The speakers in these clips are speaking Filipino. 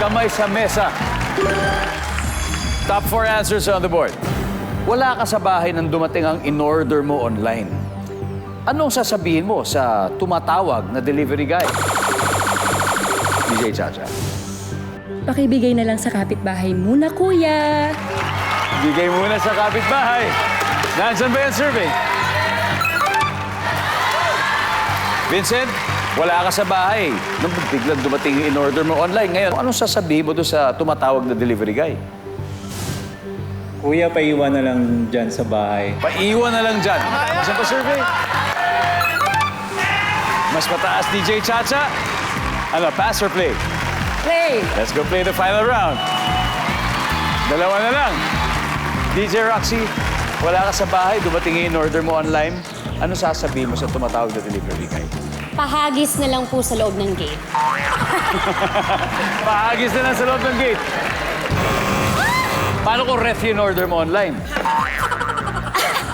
kamay sa mesa. Top 4 answers on the board. Wala ka sa bahay nang dumating ang in-order mo online. Anong sasabihin mo sa tumatawag na delivery guy? DJ Chacha. Pakibigay na lang sa kapitbahay muna, kuya. Bigay muna sa kapitbahay. Nasaan ba yung survey? Vincent, wala ka sa bahay. Nung biglang dumating yung in-order mo online. Ngayon, anong sasabihin mo doon sa tumatawag na delivery guy? Kuya, paiwan na lang dyan sa bahay. Paiwan na lang dyan. Saan pa survey? Mas mataas, DJ Chacha. Ano, pass or play? Play! Let's go play the final round. Dalawa na lang. DJ Roxy, wala ka sa bahay, dumating yung in-order mo online. Ano sasabihin mo sa tumatawag na delivery guy? Pahagis na lang po sa loob ng gate. Pahagis na lang sa loob ng gate. Paano kung ref yung order mo online?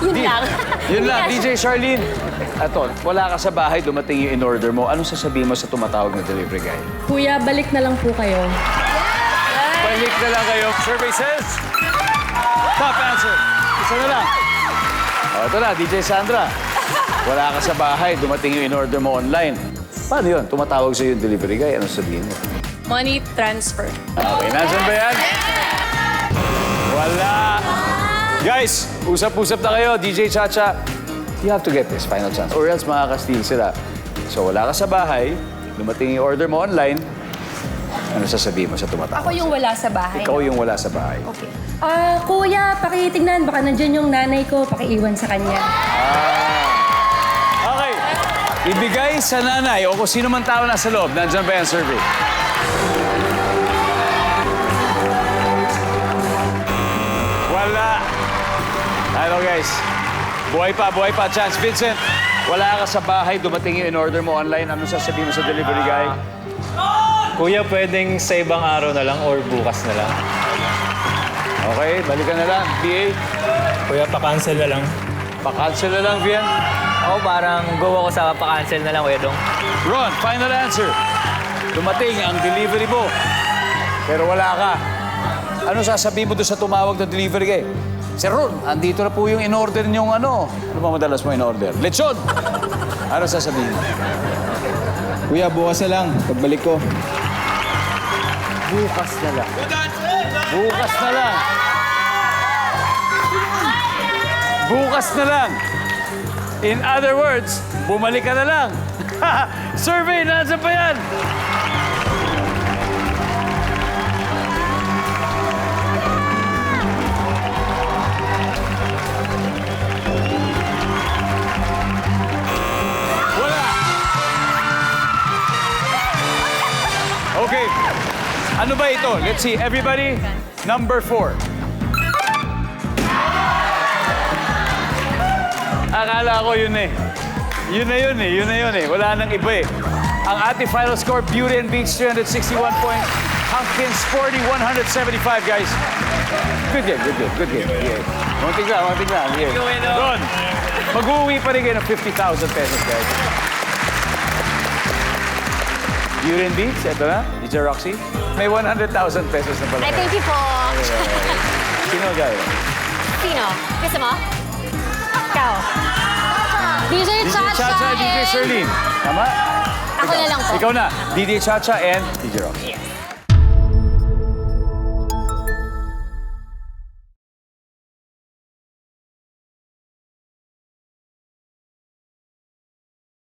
Yun lang. Yun lang, DJ Charlene. Ato, wala ka sa bahay, dumating yung in-order mo. Anong sasabihin mo sa tumatawag na delivery guy? Kuya, balik na lang po kayo. Balik na lang kayo. Survey says, top answer. Isa na lang. O, ito na, DJ Sandra. Wala ka sa bahay, dumating yung in-order mo online. Paano yun? Tumatawag sa'yo yung delivery guy. Anong sabihin mo? Money transfer. Okay, nandiyan ba yan? Wala. Guys, usap-usap na kayo. DJ Chacha, you have to get this final chance or else makaka-steal sila. So, wala ka sa bahay, dumating yung order mo online, ano sasabihin mo sa tumatawag? Ako yung wala sa bahay. Ikaw yung wala sa bahay. Okay. Kuya, pakitignan. Baka nandyan yung nanay ko. Pakiiwan sa kanya. Okay. Ibigay sa nanay o kung sino man tao nasa loob. Nandiyan ba yung survey? Wala. Ano guys? Buhay pa. Chance. Vincent, wala ka sa bahay, dumating yung in-order mo online. Anong sasabihin mo sa delivery guy? Kuya, pwedeng sa ibang araw na lang or bukas na lang. Okay, balikan na lang. BA, Kuya, pa-cancel na lang. pa-cancel na lang, Vian. Ako parang go ako sa pa-cancel na lang, Kuya Dong. Ron, final answer. Dumating ang delivery mo, pero wala ka. Ano sasabihin mo doon sa tumawag na delivery guy? Sir Ron, andito na po yung in-order niyong ano. Ano ba madalas mo in-order? Lechon! Ano sasabihin mo? Kuya, bukas na lang. Pagbalik ko. Bukas na lang. Bukas na lang. Bukas na lang. In other words, bumalik ka na lang. Survey, nasa pa yan? Wala. Okay. Ano ba ito? Let's see. Everybody, number 4. Akala ko yun eh. Yun na yun eh. Wala nang iba eh. Ang ating final score, Beauty and Beach, 361 points. Humpkins, Sporty, 175, guys. Good game. Yeah. Muntik lang. Yeah. Ron, mag-uwi pa rin kayo ng 50,000 pesos, guys. Beauty and Beach, eto na. DJ Roxy. May 100,000 pesos na pala. Ay, thank you po. Sino gaya? Sino? Gusto mo? Ikaw. DJ DJ Chacha Chacha, DJ and- Sherlyn. Tama? Ako na lang po. Ikaw na. DJ Chacha and DJ Roxy. Yes.